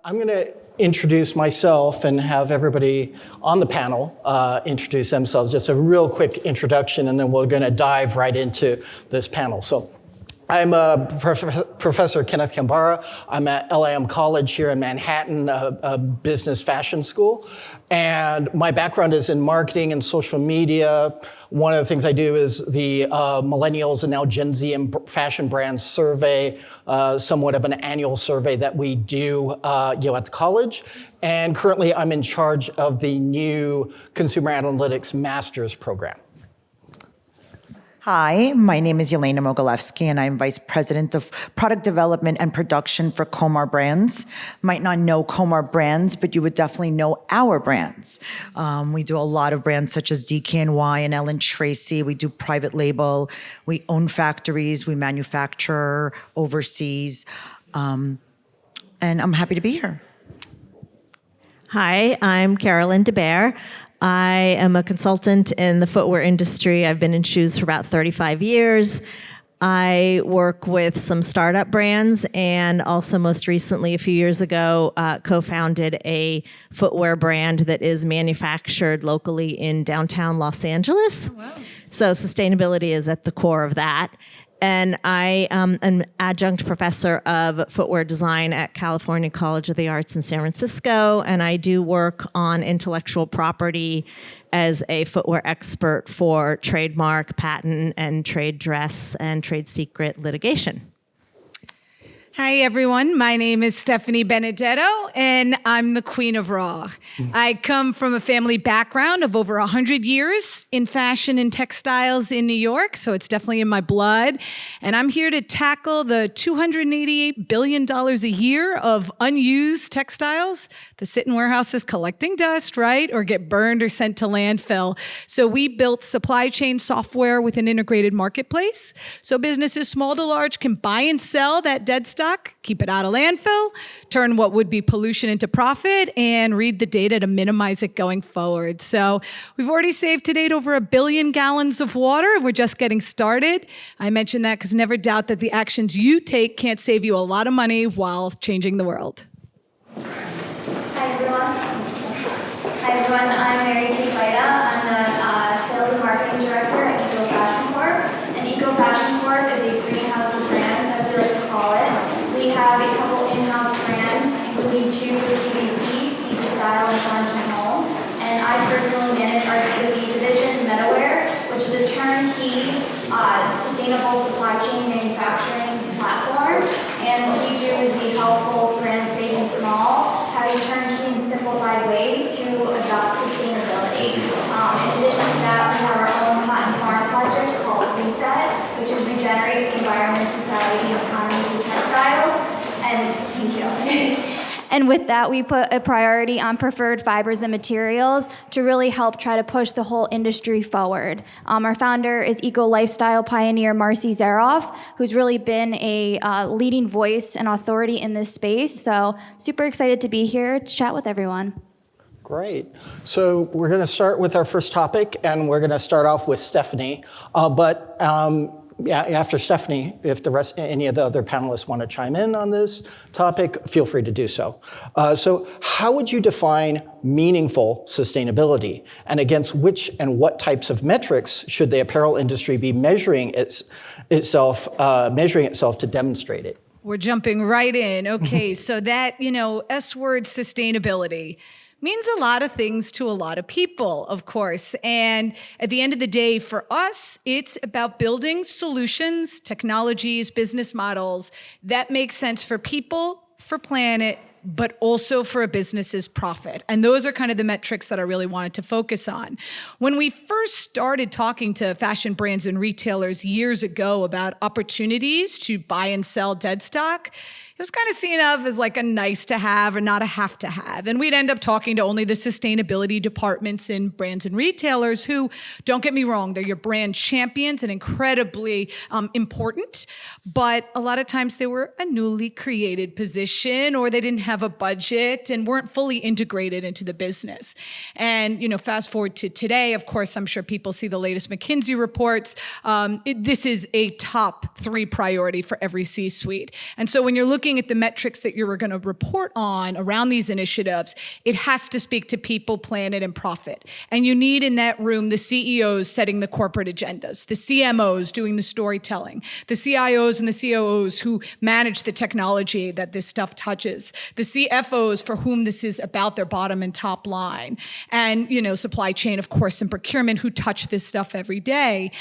I'm going to introduce myself and have everybody on the panel introduce themselves. Just a real quick introduction, and then we're going to dive right into this panel. So I'm Professor Kenneth Kambara. I'm at LIM College here in Manhattan, a business fashion school. And my background is in marketing and social media. One of the things I do is the Millennials and now Gen Z and Fashion Brands survey, somewhat of an annual survey that we do at the college. And currently I'm in charge of the new Consumer Analytics Master's program. Hi, my name is Yelena Mogelefsky, and I'm Vice President of Product Development and Production for Komar Brands. Might not know Komar Brands, but you would definitely know our brands. We do a lot of brands such as DKNY and Ellen Tracy. We do private label. We own factories. We manufacture overseas. And I'm happy to be here. Hi, I'm Carolyn Baere. I am a consultant in the footwear industry. I've been in shoes for about 35 years. I work with some startup brands and also most recently, a few years ago, co-founded a footwear brand that is manufactured locally in downtown Los Angeles. Oh, wow. So sustainability is at the core of that. And I am an adjunct professor of footwear design at California College of the Arts in San Francisco, and I do work on intellectual property as a footwear expert for trademark, patent, and trade dress and trade secret litigation. Hi, everyone. My name is Stephanie Benedetto, and I'm the Queen of Raw. I come from a family background of over 100 years in fashion and textiles in New York, so it's definitely in my blood. And I'm here to tackle the $288 billion a year of unused textiles that sit in warehouses collecting dust, right, or get burned or sent to landfill. So we built supply chain software with an integrated marketplace, so businesses small to large can buy and sell that dead stock, keep it out of landfill, turn what would be pollution into profit, and read the data to minimize it going forward. So we've already saved to date over 1 billion gallons of water. We're just getting started. I mention that because never doubt that the actions you take can't save you a lot of money while changing the world. Hi, everyone. I'm Mary Kay Bida. I'm the Sales and Marketing Director at ECOfashion Corp. And ECOfashion Corp is a greenhouse of brands, as we like to call it. We have a couple in-house brands, including 2 with QVC, Seed to Style and Farm to Home. And I personally manage our B2B division, MetaWare, which is a turnkey, sustainable supply chain manufacturing platform. And what we do is we help both brands big and small have a turnkey and simplified way to adopt sustainability. In addition to that, we have our own cotton farm project called Reset, which is regenerate the environment, society, and economy through textiles. And thank you. And with that, we put a priority on preferred fibers and materials to really help try to push the whole industry forward. Our founder is eco-lifestyle pioneer Marcy Zaroff, who's really been a leading voice and authority in this space. So super excited to be here to chat with everyone. Great. So we're going to start with our first topic, and we're going to start off with Stephanie. After Stephanie, if any of the other panelists want to chime in on this topic, feel free to do so. So how would you define meaningful sustainability, and against which and what types of metrics should the apparel industry be measuring itself to demonstrate it? We're jumping right in. Okay, so that, S word sustainability means a lot of things to a lot of people, of course. And at the end of the day, for us, it's about building solutions, technologies, business models that make sense for people, for planet, but also for a business's profit. And those are kind of the metrics that I really wanted to focus on. When we first started talking to fashion brands and retailers years ago about opportunities to buy and sell dead stock, it was kind of seen of as like a nice to have or not a have to have. And we'd end up talking to only the sustainability departments in brands and retailers who, don't get me wrong, they're your brand champions and incredibly important. But a lot of times they were a newly created position, or they didn't have a budget and weren't fully integrated into the business. And, fast forward to today, of course, I'm sure people see the latest McKinsey reports. This is a top 3 priority for every C-suite. And so when you're looking looking at the metrics that you're going to report on around these initiatives, it has to speak to people, planet, and profit. And you need in that room the CEOs setting the corporate agendas, the CMOs doing the storytelling, the CIOs and the COOs who manage the technology that this stuff touches, the CFOs for whom this is about their bottom and top line, and supply chain, of course, and procurement who touch this stuff every day.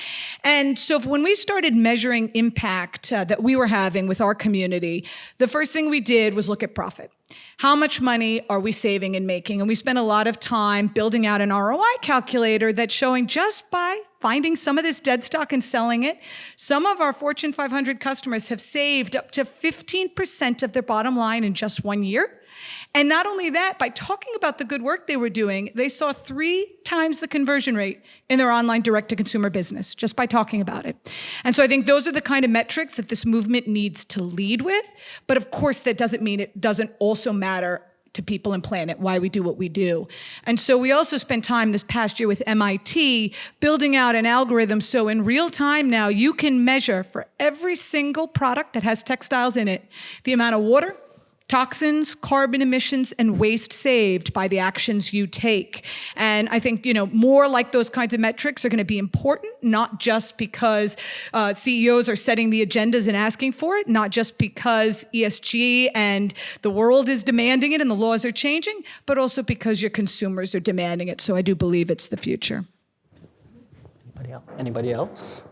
And so when we started measuring impact that we were having with our community, the first thing we did was look at profit. How much money are we saving and making? And we spent a lot of time building out an ROI calculator that's showing just by finding some of this dead stock and selling it, some of our Fortune 500 customers have saved up to 15% of their bottom line in just 1 year. And not only that, by talking about the good work they were doing, they saw 3 times the conversion rate in their online direct-to-consumer business, just by talking about it. And so I think those are the kind of metrics that this movement needs to lead with. But of course, that doesn't mean it doesn't also matter to people and planet, why we do what we do. And so we also spent time this past year with MIT building out an algorithm so in real time now you can measure for every single product that has textiles in it, the amount of water, toxins, carbon emissions, and waste saved by the actions you take. And I think, more like those kinds of metrics are going to be important, not just because CEOs are setting the agendas and asking for it, not just because ESG and the world is demanding it and the laws are changing, but also because your consumers are demanding it. So I do believe it's the future. Anybody else?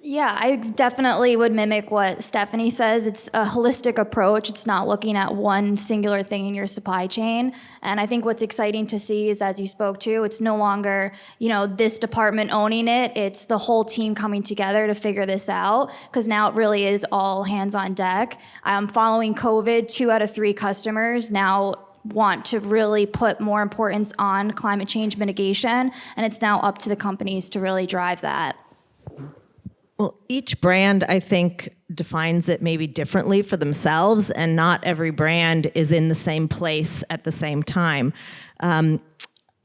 Yeah, I definitely would mimic what Stephanie says. It's a holistic approach. It's not looking at one singular thing in your supply chain. And I think what's exciting to see is, as you spoke to, it's no longer, this department owning it. It's the whole team coming together to figure this out, because now it really is all hands on deck. Following COVID, 2 out of 3 customers now want to really put more importance on climate change mitigation. And it's now up to the companies to really drive that. Well, each brand, I think, defines it maybe differently for themselves, and not every brand is in the same place at the same time.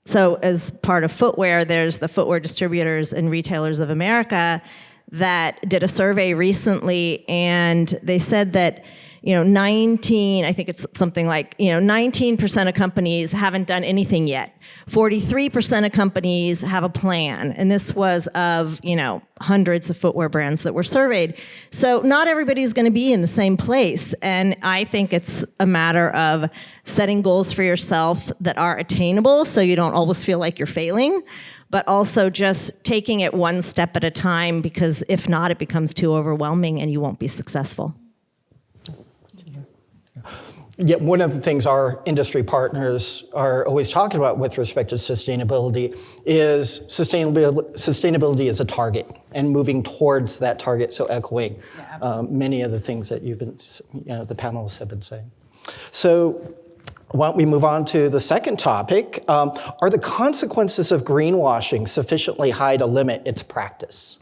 So as part of Footwear, there's the Footwear Distributors and Retailers of America that did a survey recently, and they said that 19% of companies haven't done anything yet. 43% of companies have a plan. And this was of, hundreds of footwear brands that were surveyed. So not everybody's going to be in the same place. And I think it's a matter of setting goals for yourself that are attainable so you don't always feel like you're failing, but also just taking it one step at a time, because if not, it becomes too overwhelming and you won't be successful. Yeah, one of the things our industry partners are always talking about with respect to sustainability is sustainability as a target and moving towards that target. So echoing many of the things that you've been, the panelists have been saying. So why don't we move on to the second topic? Are the consequences of greenwashing sufficiently high to limit its practice?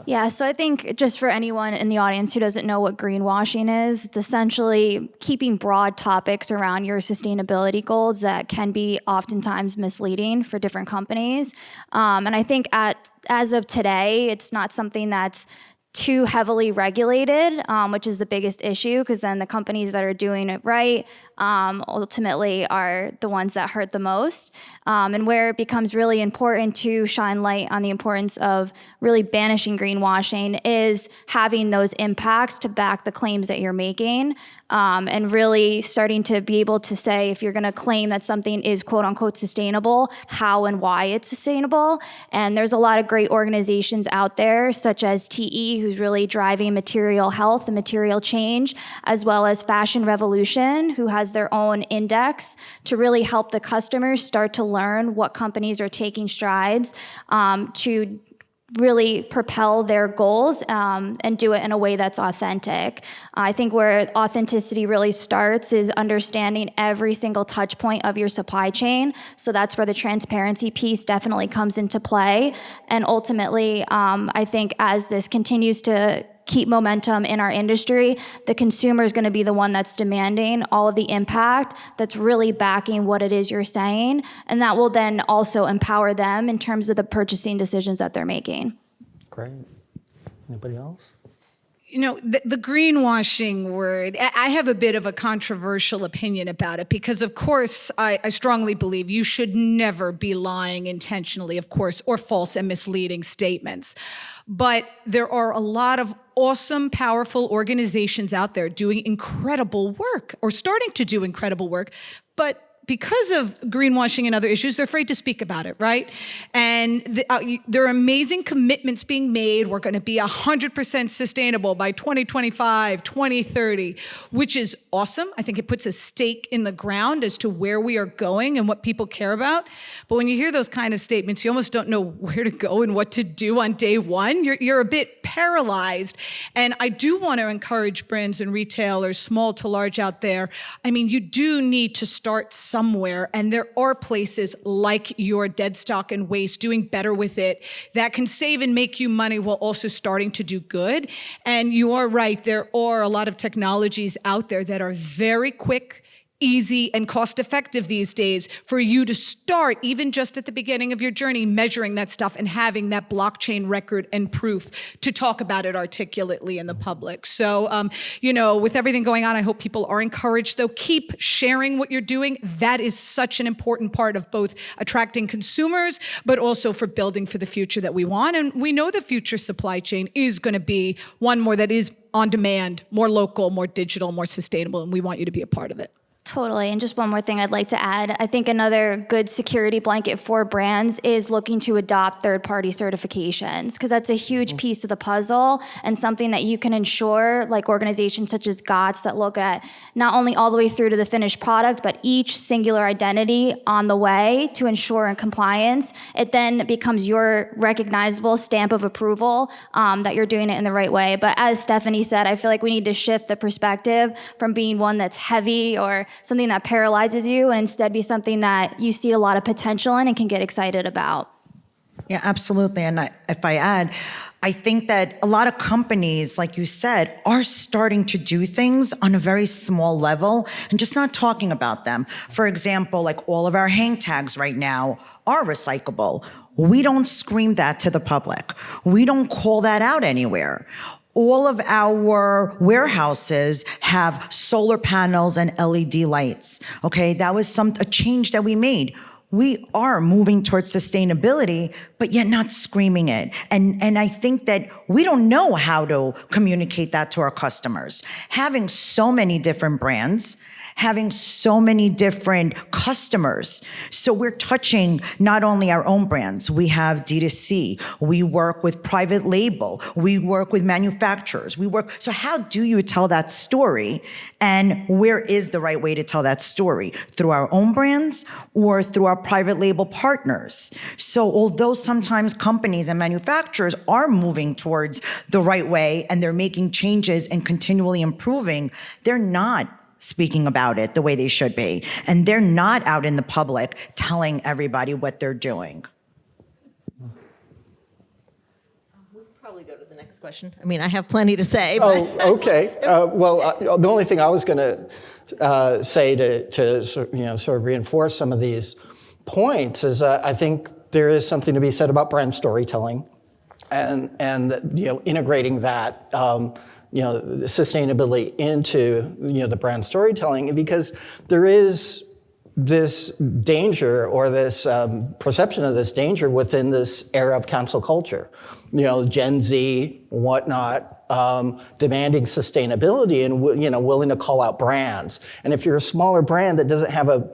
Yeah, so I think just for anyone in the audience who doesn't know what greenwashing is, it's essentially keeping broad topics around your sustainability goals that can be oftentimes misleading for different companies. And I think as of today, it's not something that's too heavily regulated, which is the biggest issue, because then the companies that are doing it right ultimately are the ones that hurt the most. And where it becomes really important to shine light on the importance of really banishing greenwashing is having those impacts to back the claims that you're making, and really starting to be able to say, if you're going to claim that something is quote unquote sustainable, how and why it's sustainable. And there's a lot of great organizations out there, such as TE, who's really driving material health and material change, as well as Fashion Revolution, who has their own index to really help the customers start to learn what companies are taking strides to really propel their goals and do it in a way that's authentic. I think where authenticity really starts is understanding every single touch point of your supply chain. So that's where the transparency piece definitely comes into play. And ultimately, I think as this continues to keep momentum in our industry, the consumer is going to be the one that's demanding all of the impact that's really backing what it is you're saying. And that will then also empower them in terms of the purchasing decisions that they're making. Great. Anybody else? You know, the greenwashing word, I have a bit of a controversial opinion about it because, of course, I strongly believe you should never be lying intentionally, of course, or false and misleading statements. But there are a lot of awesome, powerful organizations out there doing incredible work or starting to do incredible work, but because of greenwashing and other issues, they're afraid to speak about it, right? And there are amazing commitments being made. We're going to be 100% sustainable by 2025, 2030, which is awesome. I think it puts a stake in the ground as to where we are going and what people care about. But when you hear those kind of statements, you almost don't know where to go and what to do on day one. You're a bit paralyzed. And I do want to encourage brands and retailers, small to large out there. I mean, you do need to start somewhere, and there are places like your dead stock and waste doing better with it that can save and make you money while also starting to do good. And you are right, there are a lot of technologies out there that are very quick, easy, and cost-effective these days for you to start, even just at the beginning of your journey, measuring that stuff and having that blockchain record and proof to talk about it articulately in the public. So, you know, with everything going on, I hope people are encouraged, though. Keep sharing what you're doing. That is such an important part of both attracting consumers, but also for building for the future that we want. And we know the future supply chain is going to be one more that is on demand, more local, more digital, more sustainable, and we want you to be a part of it. Totally. And just one more thing I'd like to add. I think another good security blanket for brands is looking to adopt third-party certifications, because that's a huge piece of the puzzle and something that you can ensure, like organizations such as GOTS that look at not only all the way through to the finished product, but each singular identity on the way to ensure in compliance. It then becomes your recognizable stamp of approval that you're doing it in the right way. But as Stephanie said, I feel like we need to shift the perspective from being one that's heavy or something that paralyzes you, and instead be something that you see a lot of potential in and can get excited about. Yeah, absolutely. And if I add, I think that a lot of companies, like you said, are starting to do things on a very small level and just not talking about them. For example, like all of our hang tags right now are recyclable. We don't scream that to the public. We don't call that out anywhere. All of our warehouses have solar panels and LED lights. Okay, that was a change that we made. We are moving towards sustainability, but yet not screaming it. And I think that we don't know how to communicate that to our customers. Having so many different brands, having so many different customers. So we're touching not only our own brands, we have D2C, we work with private label, we work with manufacturers, so how do you tell that story? And where is the right way to tell that story? Through our own brands or through our private label partners? So although sometimes companies and manufacturers are moving towards the right way and they're making changes and continually improving, they're not speaking about it the way they should be. And they're not out in the public telling everybody what they're doing. We'll probably go to the next question. I mean, I have plenty to say. Oh, okay. The only thing I was going to say to sort of reinforce some of these points is that I think there is something to be said about brand storytelling and integrating that sustainability into the brand storytelling, because there is this danger or this perception of this danger within this era of cancel culture. Gen Z, whatnot, demanding sustainability and willing to call out brands. And if you're a smaller brand that doesn't have a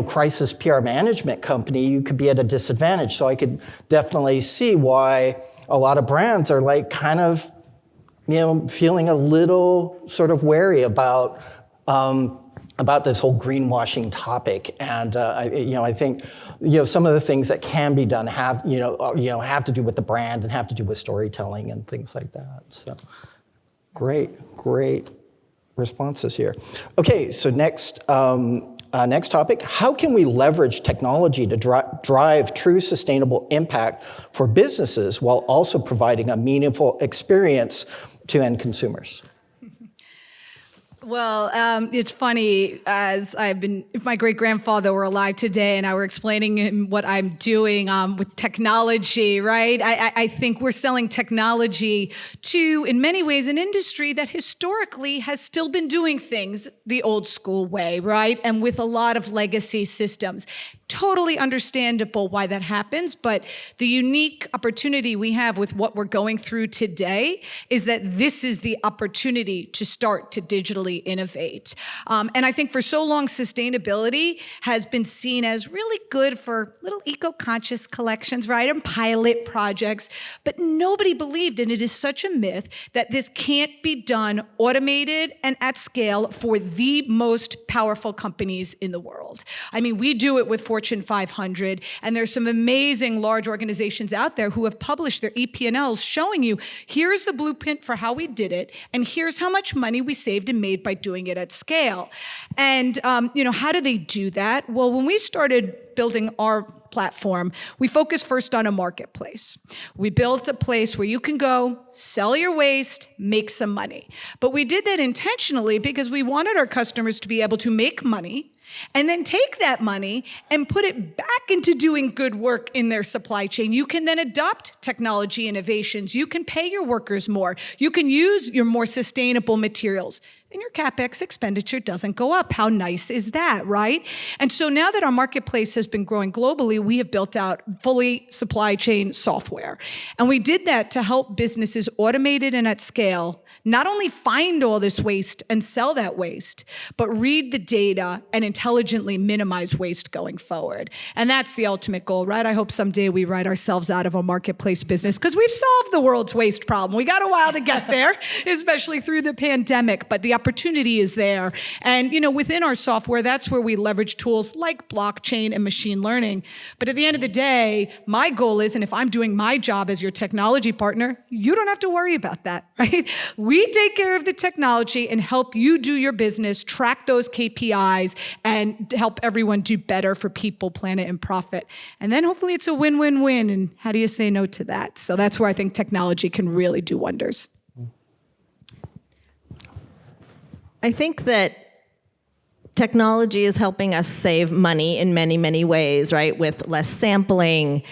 crisis PR management company, you could be at a disadvantage. So I could definitely see why a lot of brands are like kind of feeling a little sort of wary about this whole greenwashing topic. And I think some of the things that can be done have to do with the brand and have to do with storytelling and things like that. So great responses here. Okay, so next topic: how can we leverage technology to drive true sustainable impact for businesses while also providing a meaningful experience to end consumers? Well, it's funny, if my great-grandfather were alive today and I were explaining him what I'm doing with technology, right? I think we're selling technology to, in many ways, an industry that historically has still been doing things the old school way, right? And with a lot of legacy systems. Totally understandable why that happens, but the unique opportunity we have with what we're going through today is that this is the opportunity to start to digitally innovate. And I think for so long, sustainability has been seen as really good for little eco-conscious collections, right? And pilot projects, but nobody believed, and it is such a myth, that this can't be done automated and at scale for the most powerful companies in the world. I mean, we do it with Fortune 500, and there's some amazing large organizations out there who have published their EP&Ls showing you, here's the blueprint for how we did it, and here's how much money we saved and made by doing it at scale. And, how do they do that? Well, when we started building our platform, we focused first on a marketplace. We built a place where you can go, sell your waste, make some money. But we did that intentionally because we wanted our customers to be able to make money and then take that money and put it back into doing good work in their supply chain. You can then adopt technology innovations. You can pay your workers more. You can use your more sustainable materials. And your CapEx expenditure doesn't go up. How nice is that, right? And so now that our marketplace has been growing globally, we have built out fully supply chain software. And we did that to help businesses automate it and at scale, not only find all this waste and sell that waste, but read the data and intelligently minimize waste going forward. And that's the ultimate goal, right? I hope someday we write ourselves out of a marketplace business because we've solved the world's waste problem. We got a while to get there, especially through the pandemic, but the opportunity is there. And, within our software, that's where we leverage tools like blockchain and machine learning. But at the end of the day, my goal is, and if I'm doing my job as your technology partner, you don't have to worry about that, right? We take care of the technology and help you do your business, track those KPIs, and help everyone do better for people, planet, and profit. And then hopefully it's a win-win-win. And how do you say no to that? So that's where I think technology can really do wonders. I think that technology is helping us save money in many, many ways, right? With less sampling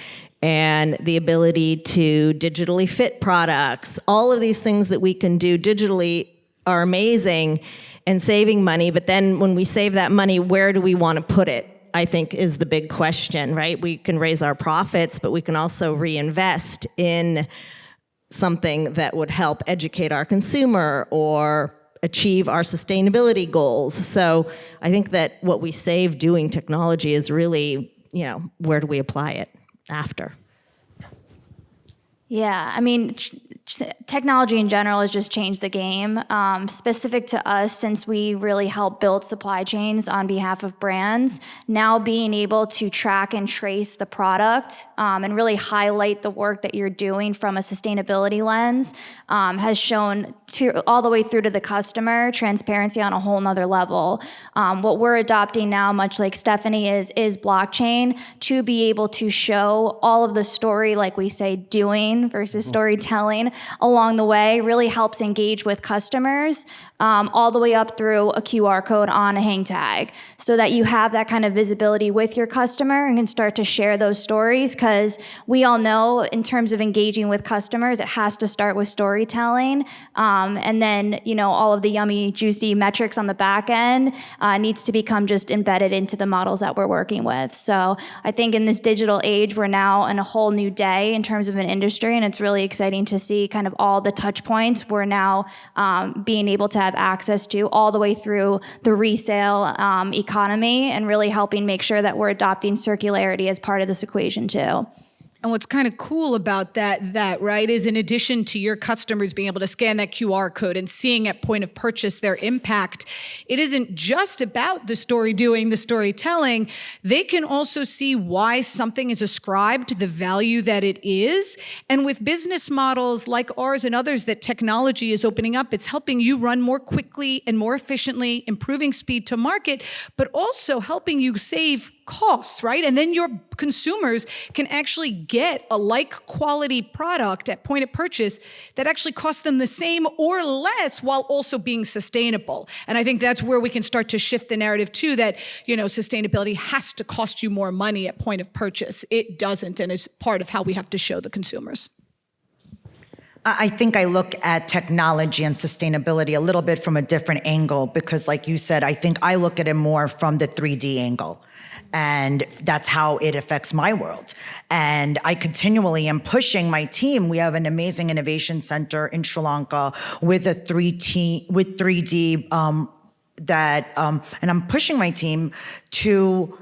and the ability to digitally fit products. All of these things that we can do digitally are amazing and saving money. But then when we save that money, where do we want to put it? I think is the big question, right? We can raise our profits, but we can also reinvest in something that would help educate our consumer or achieve our sustainability goals. So I think that what we save doing technology is really, where do we apply it after? Yeah, I mean, technology in general has just changed the game. Specific to us, since we really help build supply chains on behalf of brands, now being able to track and trace the product and really highlight the work that you're doing from a sustainability lens has shown all the way through to the customer transparency on a whole nother level. What we're adopting now, much like Stephanie, is blockchain to be able to show all of the story, like we say, doing versus storytelling along the way really helps engage with customers all the way up through a QR code on a hang tag so that you have that kind of visibility with your customer and can start to share those stories, because we all know in terms of engaging with customers, it has to start with storytelling. And then, all of the yummy, juicy metrics on the back end needs to become just embedded into the models that we're working with. So I think in this digital age, we're now in a whole new day in terms of an industry, and it's really exciting to see kind of all the touch points we're now being able to have access to all the way through the resale economy, and really helping make sure that we're adopting circularity as part of this equation too. And what's kind of cool about that, right, is in addition to your customers being able to scan that QR code and seeing at point of purchase their impact, it isn't just about the story doing, the storytelling. They can also see why something is ascribed the value that it is. And with business models like ours and others that technology is opening up, it's helping you run more quickly and more efficiently, improving speed to market, but also helping you save costs, right? And then your consumers can actually get a like quality product at point of purchase that actually costs them the same or less while also being sustainable. And I think that's where we can start to shift the narrative too, that, sustainability has to cost you more money at point of purchase. It doesn't, and is part of how we have to show the consumers. I think I look at technology and sustainability a little bit from a different angle because, like you said, I think I look at it more from the 3D angle. And that's how it affects my world. And I continually am pushing my team. We have an amazing innovation center in Sri Lanka with a 3D and I'm pushing my team to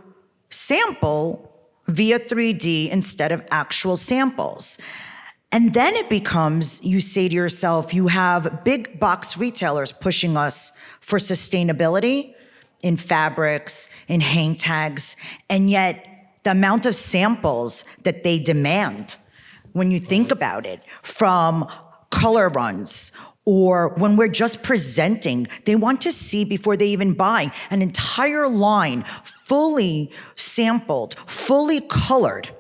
sample via 3D instead of actual samples. And then it becomes, you say to yourself, you have big box retailers pushing us for sustainability in fabrics, in hang tags, and yet the amount of samples that they demand, when you think about it, from color runs, or when we're just presenting, they want to see before they even buy an entire line fully sampled, fully colored.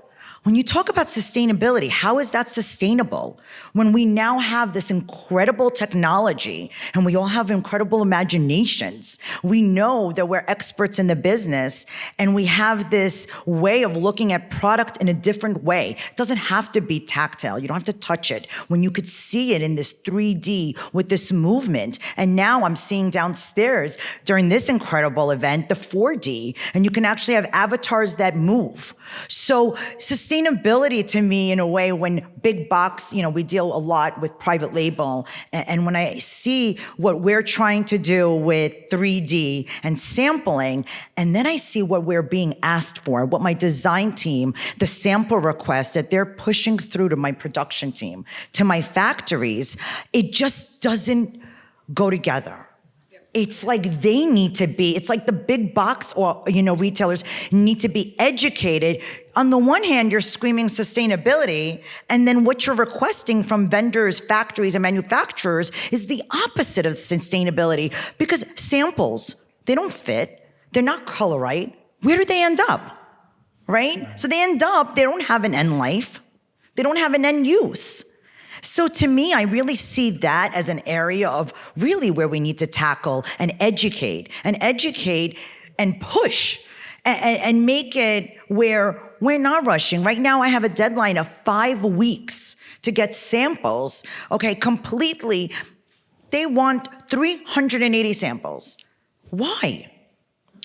When you talk about sustainability, how is that sustainable? When we now have this incredible technology and we all have incredible imaginations, we know that we're experts in the business and we have this way of looking at product in a different way. It doesn't have to be tactile. You don't have to touch it. When you could see it in this 3D with this movement. And now I'm seeing downstairs during this incredible event, the 4D, and you can actually have avatars that move. So sustainability to me, in a way, when big box, we deal a lot with private label. And when I see what we're trying to do with 3D and sampling, and then I see what we're being asked for, what my design team, the sample requests that they're pushing through to my production team, to my factories, it just doesn't go together. It's like they need to be, it's like the big box or, retailers need to be educated. On the one hand, you're screaming sustainability, and then what you're requesting from vendors, factories, and manufacturers is the opposite of sustainability, because samples, they don't fit. They're not color right. Where do they end up, right? So they don't have an end life. They don't have an end use. So to me, I really see that as an area of really where we need to tackle and educate and push and make it where we're not rushing. Right now, I have a deadline of 5 weeks to get samples, completely. They want 380 samples. Why?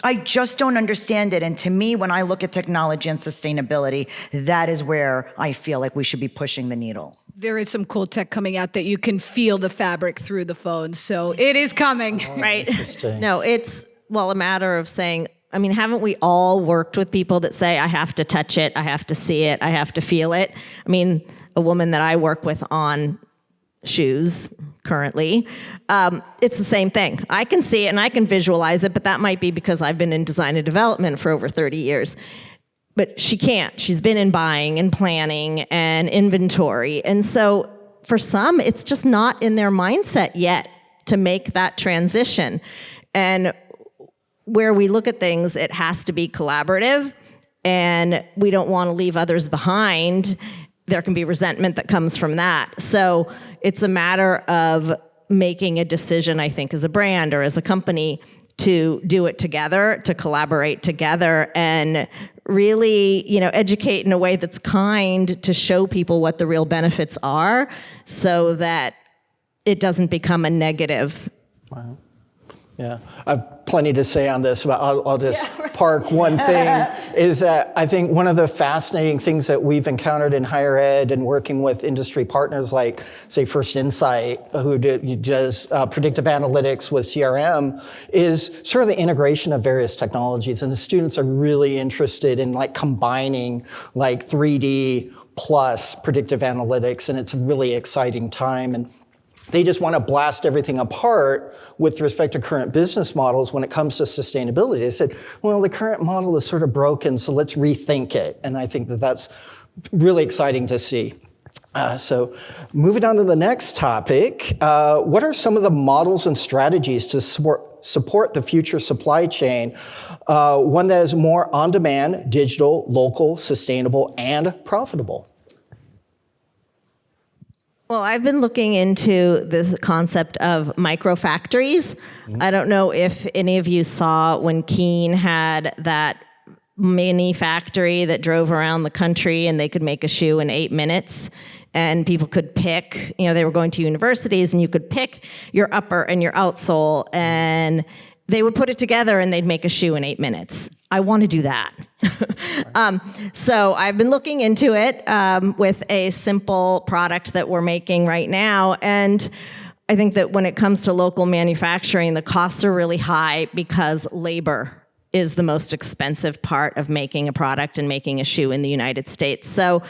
I just don't understand it. And to me, when I look at technology and sustainability, that is where I feel like we should be pushing the needle. There is some cool tech coming out that you can feel the fabric through the phone. So it is coming. Right. No, it's, a matter of saying, haven't we all worked with people that say, I have to touch it, I have to see it, I have to feel it? A woman that I work with on shoes currently, it's the same thing. I can see it and I can visualize it, but that might be because I've been in design and development for over 30 years. But she can't. She's been in buying and planning and inventory. And so for some, it's just not in their mindset yet to make that transition. And where we look at things, it has to be collaborative, and we don't want to leave others behind. There can be resentment that comes from that. So it's a matter of making a decision, I think, as a brand or as a company, to do it together, to collaborate together, and really, educate in a way that's kind to show people what the real benefits are so that it doesn't become a negative. Wow. Yeah, I have plenty to say on this, but I'll just park one thing, is that I think one of the fascinating things that we've encountered in higher ed and working with industry partners like, say, First Insight, who does predictive analytics with CRM, is sort of the integration of various technologies. And the students are really interested in combining 3D plus predictive analytics, and it's a really exciting time. And they just want to blast everything apart with respect to current business models when it comes to sustainability. They said, the current model is sort of broken, so let's rethink it. And I think that that's really exciting to see. So moving on to the next topic, what are some of the models and strategies to support support the future supply chain, one that is more on-demand, digital, local, sustainable, and profitable? Well, I've been looking into this concept of micro factories. I don't know if any of you saw when Keen had that mini factory that drove around the country and they could make a shoe in 8 minutes. And people could pick, they were going to universities and you could pick your upper and your outsole and they would put it together and they'd make a shoe in 8 minutes. I want to do that. So I've been looking into it with a simple product that we're making right now. And I think that when it comes to local manufacturing, the costs are really high because labor is the most expensive part of making a product and making a shoe in the United States. So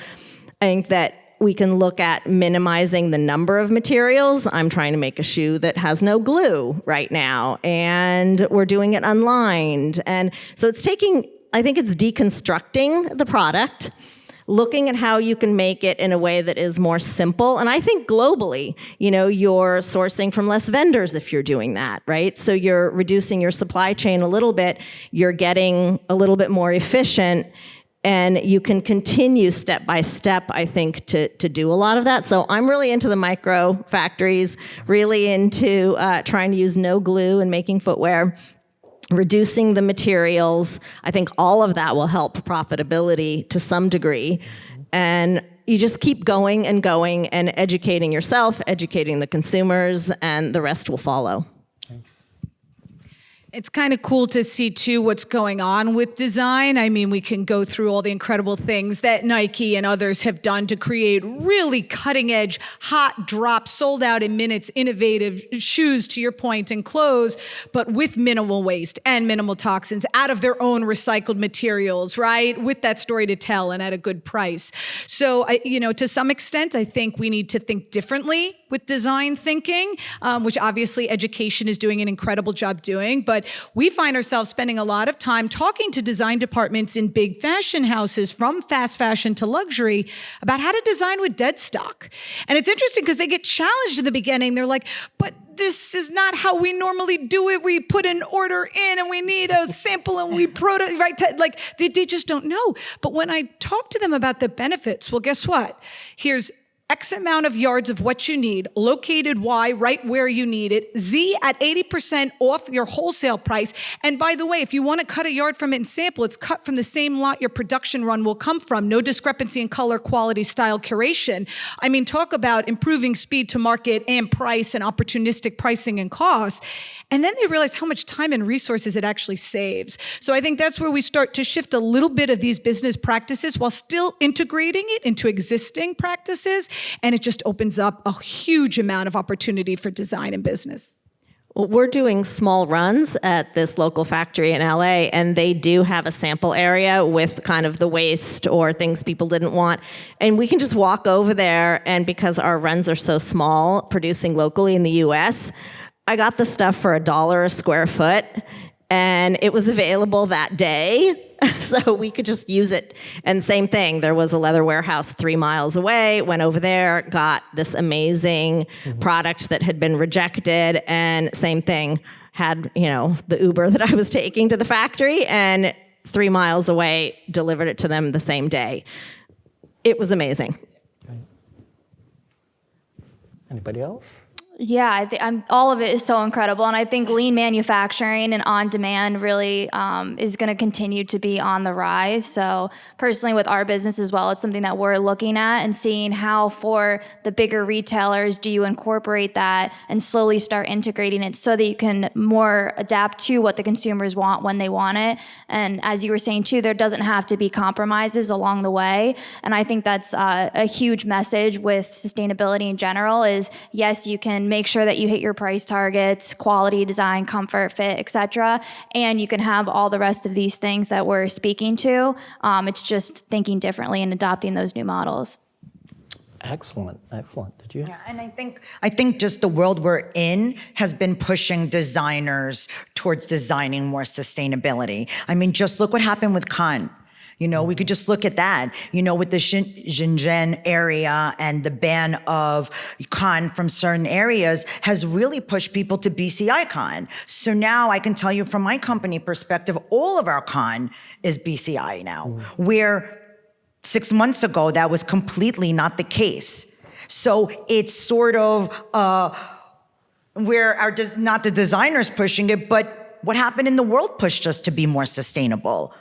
I think that we can look at minimizing the number of materials. I'm trying to make a shoe that has no glue right now, and we're doing it unlined. And so it's I think it's deconstructing the product, looking at how you can make it in a way that is more simple. And I think globally, you're sourcing from less vendors if you're doing that, right? So you're reducing your supply chain a little bit, you're getting a little bit more efficient, and you can continue step by step, I think, to do a lot of that. So I'm really into the micro factories, really into trying to use no glue and making footwear, reducing the materials. I think all of that will help profitability to some degree. And you just keep going and going and educating yourself, educating the consumers, and the rest will follow. It's kind of cool to see, too, what's going on with design. I mean, we can go through all the incredible things that Nike and others have done to create really cutting-edge, hot drop, sold out in minutes, innovative shoes, to your point, and clothes, but with minimal waste and minimal toxins out of their own recycled materials, right? With that story to tell and at a good price. So, to some extent, I think we need to think differently with design thinking, which obviously education is doing an incredible job doing, but we find ourselves spending a lot of time talking to design departments in big fashion houses, from fast fashion to luxury, about how to design with dead stock. And it's interesting because they get challenged in the beginning. They're like, but this is not how we normally do it. We put an order in and we need a sample and we right? Like they just don't know. But when I talk to them about the benefits, well, guess what? Here's X amount of yards of what you need, located Y, right where you need it, Z at 80% off your wholesale price. And by the way, if you want to cut a yard from it and sample, it's cut from the same lot your production run will come from. No discrepancy in color, quality, style, curation. I mean, talk about improving speed to market and price and opportunistic pricing and cost. And then they realize how much time and resources it actually saves. So I think that's where we start to shift a little bit of these business practices while still integrating it into existing practices. And it just opens up a huge amount of opportunity for design and business. Well, we're doing small runs at this local factory in LA, and they do have a sample area with kind of the waste or things people didn't want. And we can just walk over there, and because our runs are so small, producing locally in the US, I got the stuff for $1 a square foot, and it was available that day. So we could just use it. And same thing, there was a leather warehouse 3 miles away, went over there, got this amazing product that had been rejected, and same thing, had, the Uber that I was taking to the factory, and 3 miles away, delivered it to them the same day. It was amazing. Anybody else? Yeah, all of it is so incredible. And I think lean manufacturing and on-demand really is going to continue to be on the rise. So personally with our business as well, it's something that we're looking at and seeing how for the bigger retailers do you incorporate that and slowly start integrating it so that you can more adapt to what the consumers want when they want it. And as you were saying too, there doesn't have to be compromises along the way. And I think that's a huge message with sustainability in general is, yes, you can make sure that you hit your price targets, quality, design, comfort, fit, etc. And you can have all the rest of these things that we're speaking to. It's just thinking differently and adopting those new models. Excellent. Did you? Yeah, and I think just the world we're in has been pushing designers towards designing more sustainability. I mean, just look what happened with Khan. We could just look at that, with the Xinjiang area and the ban of con from certain areas has really pushed people to BCI con. So now I can tell you from my company perspective, all of our con is BCI now, where 6 months ago, that was completely not the case. So it's sort of where not the designers pushing it, but what happened in the world pushed us to be more sustainable.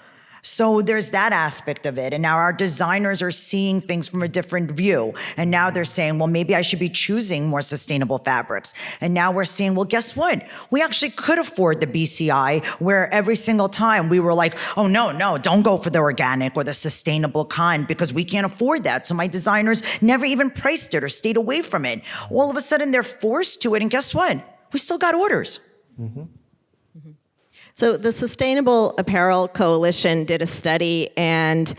So there's that aspect of it. And now our designers are seeing things from a different view. And now they're saying, well, maybe I should be choosing more sustainable fabrics. And now we're saying, well, guess what? We actually could afford the BCI, where every single time we were like, oh, no, don't go for the organic or the sustainable kind because we can't afford that. So my designers never even priced it or stayed away from it. All of a sudden they're forced to it. And guess what? We still got orders. Mm-hmm. So the Sustainable Apparel Coalition did a study, and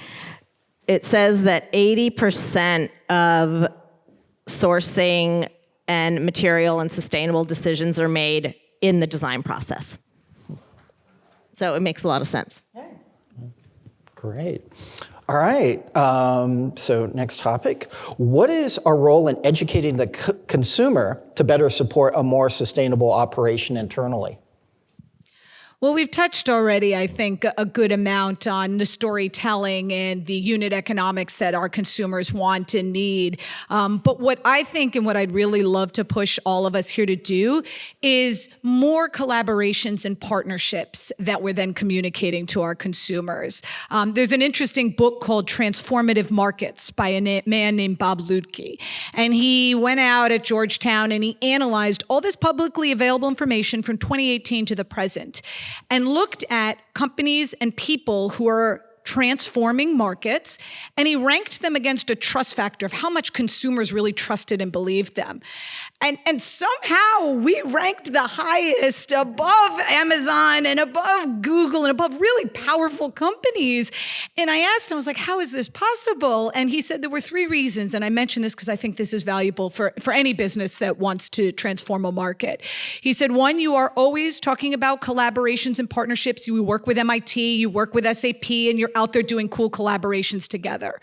it says that 80% of sourcing and material and sustainable decisions are made in the design process. So it makes a lot of sense. Great. All right. So next topic. What is our role in educating the consumer to better support a more sustainable operation internally? Well, we've touched already, I think, a good amount on the storytelling and the unit economics that our consumers want and need. But what I think and what I'd really love to push all of us here to do is more collaborations and partnerships that we're then communicating to our consumers. There's an interesting book called Transformative Markets by a man named Bob Lutke. And he went out at Georgetown and he analyzed all this publicly available information from 2018 to the present, and looked at companies and people who are transforming markets, and he ranked them against a trust factor of how much consumers really trusted and believed them. And somehow we ranked the highest above Amazon and above Google and above really powerful companies. And I asked him, I was like, how is this possible? And he said there were 3 reasons. And I mention this because I think this is valuable for any business that wants to transform a market. He said, 1, you are always talking about collaborations and partnerships. You work with MIT, you work with SAP, and you're out there doing cool collaborations together.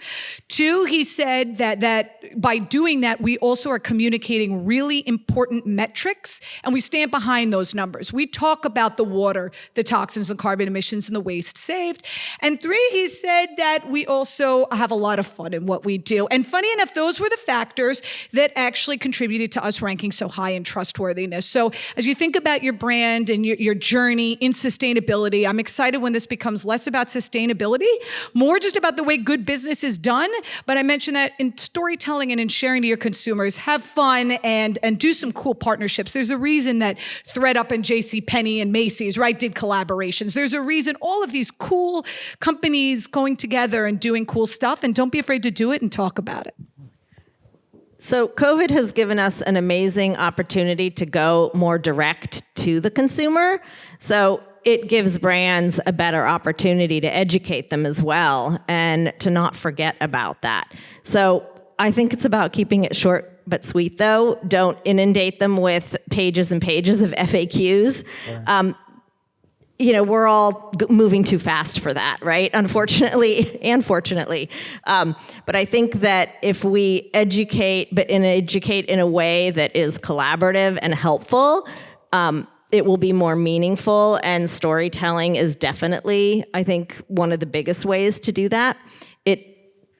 2, he said that by doing that, we also are communicating really important metrics, and we stand behind those numbers. We talk about the water, the toxins, the carbon emissions, and the waste saved. And 3, he said that we also have a lot of fun in what we do. And funny enough, those were the factors that actually contributed to us ranking so high in trustworthiness. So as you think about your brand and your journey in sustainability, I'm excited when this becomes less about sustainability, more just about the way good business is done. But I mentioned that in storytelling and in sharing to your consumers, have fun and do some cool partnerships. There's a reason that ThredUp and JCPenney and Macy's, right, did collaborations. There's a reason all of these cool companies going together and doing cool stuff, and don't be afraid to do it and talk about it. So COVID has given us an amazing opportunity to go more direct to the consumer. So it gives brands a better opportunity to educate them as well and to not forget about that. So I think it's about keeping it short but sweet, though. Don't inundate them with pages and pages of FAQs. We're all moving too fast for that, right? Unfortunately and fortunately. But I think that if we educate in a way that is collaborative and helpful, it will be more meaningful, and storytelling is definitely, I think, one of the biggest ways to do that. It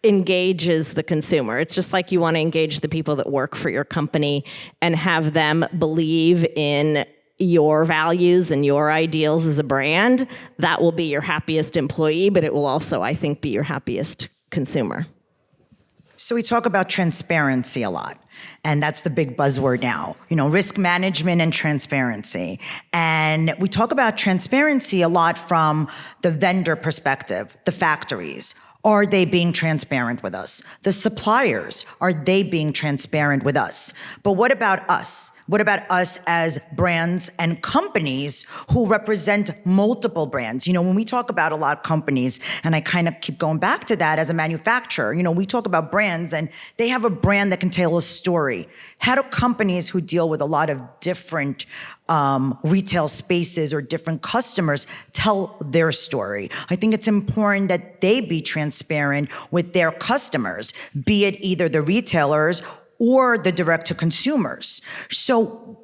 engages the consumer. It's just like you want to engage the people that work for your company and have them believe in your values and your ideals as a brand. That will be your happiest employee, but it will also, I think, be your happiest consumer. So we talk about transparency a lot, and that's the big buzzword now, risk management and transparency. And we talk about transparency a lot from the vendor perspective, the factories. Are they being transparent with us? The suppliers, are they being transparent with us? But what about us? What about us as brands and companies who represent multiple brands? When we talk about a lot of companies, and I kind of keep going back to that as a manufacturer, we talk about brands and they have a brand that can tell a story. How do companies who deal with a lot of different retail spaces or different customers tell their story. I think it's important that they be transparent with their customers, be it either the retailers or the direct to consumers. So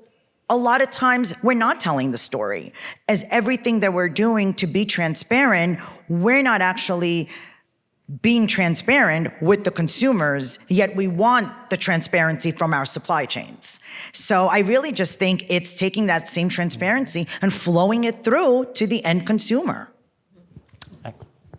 a lot of times we're not telling the story. As everything that we're doing to be transparent, we're not actually being transparent with the consumers, yet we want the transparency from our supply chains. So I really just think it's taking that same transparency and flowing it through to the end consumer.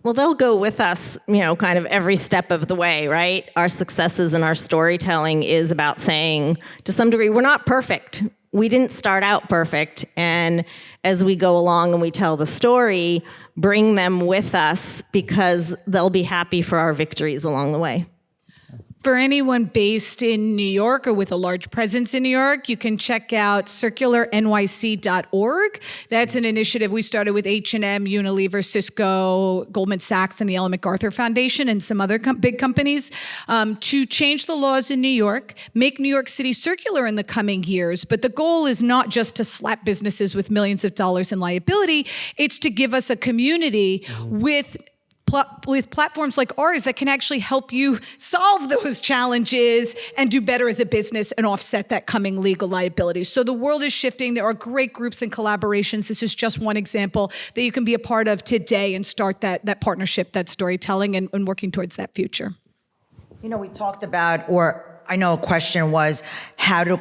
Well, they'll go with us, kind of every step of the way, right? Our successes and our storytelling is about saying, to some degree, we're not perfect. We didn't start out perfect. And as we go along and we tell the story, bring them with us because they'll be happy for our victories along the way. For anyone based in New York or with a large presence in New York, you can check out circularnyc.org. That's an initiative we started with H&M, Unilever, Cisco, Goldman Sachs, and the Ellen MacArthur Foundation, and some other big companies to change the laws in New York, make New York City circular in the coming years. But the goal is not just to slap businesses with millions of dollars in liability. It's to give us a community with platforms like ours that can actually help you solve those challenges and do better as a business and offset that coming legal liability. So the world is shifting. There are great groups and collaborations. This is just one example that you can be a part of today and start that partnership, that storytelling, and working towards that future. We talked about, or I know a question was, how do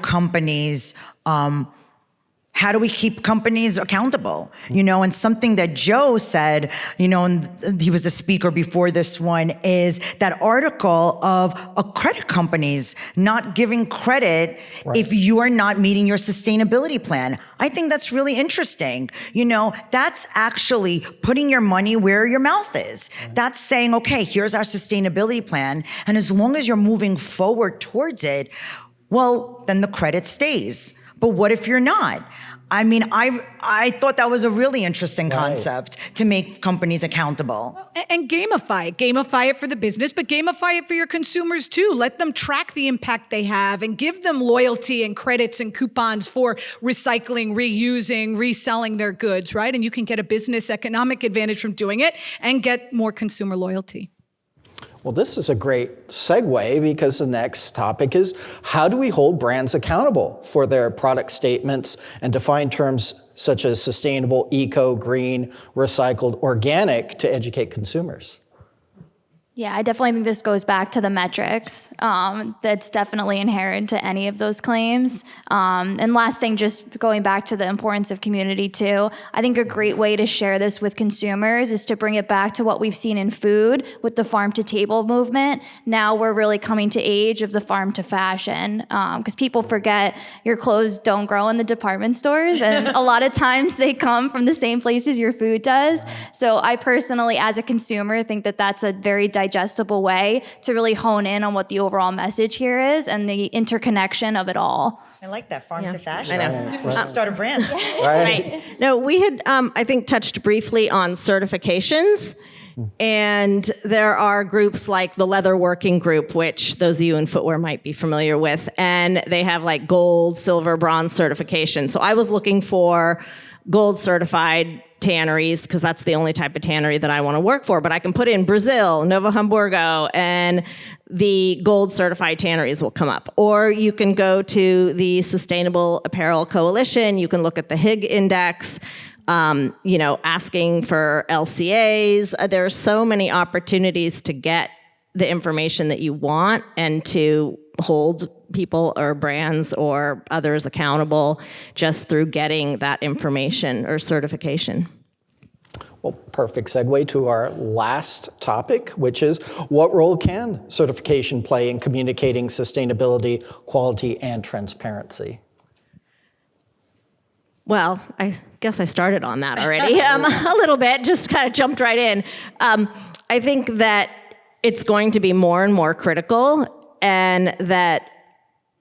we keep companies accountable? And something that Joe said, and he was the speaker before this one, is that article of credit companies not giving credit if you are not meeting your sustainability plan. I think that's really interesting. That's actually putting your money where your mouth is. That's saying, okay, here's our sustainability plan. And as long as you're moving forward towards it, well, then the credit stays. But what if you're not? I thought that was a really interesting concept to make companies accountable. And gamify it. Gamify it for the business, but gamify it for your consumers too. Let them track the impact they have and give them loyalty and credits and coupons for recycling, reusing, reselling their goods, right? And you can get a business economic advantage from doing it and get more consumer loyalty. Well, this is a great segue because the next topic is how do we hold brands accountable for their product statements and define terms such as sustainable, eco, green, recycled, organic to educate consumers? Yeah, I definitely think this goes back to the metrics. That's definitely inherent to any of those claims. And last thing, just going back to the importance of community too, I think a great way to share this with consumers is to bring it back to what we've seen in food with the farm to table movement. Now we're really coming to age of the farm to fashion, because people forget your clothes don't grow in the department stores, and a lot of times they come from the same places your food does. So I personally, as a consumer, think that that's a very digestible way to really hone in on what the overall message here is and the interconnection of it all. I like that, farm to fashion. I know. We should start a brand. Right. No, we had, I think, touched briefly on certifications. And there are groups like the Leather Working Group, which those of you in footwear might be familiar with. And they have like gold, silver, bronze certification. So I was looking for gold certified tanneries because that's the only type of tannery that I want to work for. But I can put in Brazil, Novo Hamburgo, and the gold certified tanneries will come up. Or you can go to the Sustainable Apparel Coalition. You can look at the HIG index, asking for LCAs. There are so many opportunities to get the information that you want and to hold people or brands or others accountable just through getting that information or certification. Well, perfect segue to our last topic, which is what role can certification play in communicating sustainability, quality, and transparency? Well, I guess I started on that already a little bit, just kind of jumped right in. I think that it's going to be more and more critical, and that,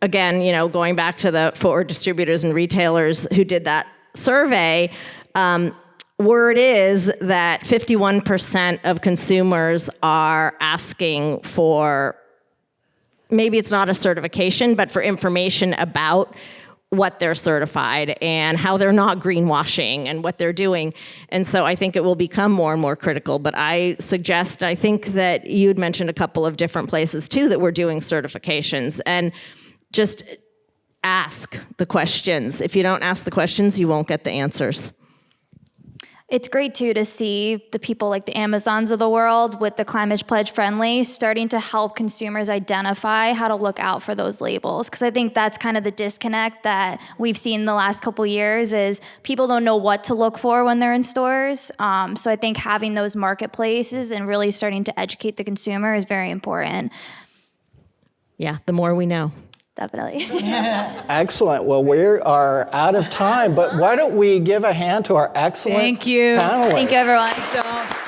again, going back to the footwear distributors and retailers who did that survey, word is that 51% of consumers are asking for, maybe it's not a certification, but for information about what they're certified and how they're not greenwashing and what they're doing. And so I think it will become more and more critical. But I think that you'd mentioned a couple of different places too that we're doing certifications, and just ask the questions. If you don't ask the questions, you won't get the answers. It's great too to see the people like the Amazons of the world with the Climate Pledge Friendly starting to help consumers identify how to look out for those labels. Because I think that's kind of the disconnect that we've seen in the last couple years is people don't know what to look for when they're in stores. So I think having those marketplaces and really starting to educate the consumer is very important. Yeah, the more we know. Definitely. Excellent. Well, we are out of time, but why don't we give a hand to our excellent Thank you. panelists. Thank you, everyone.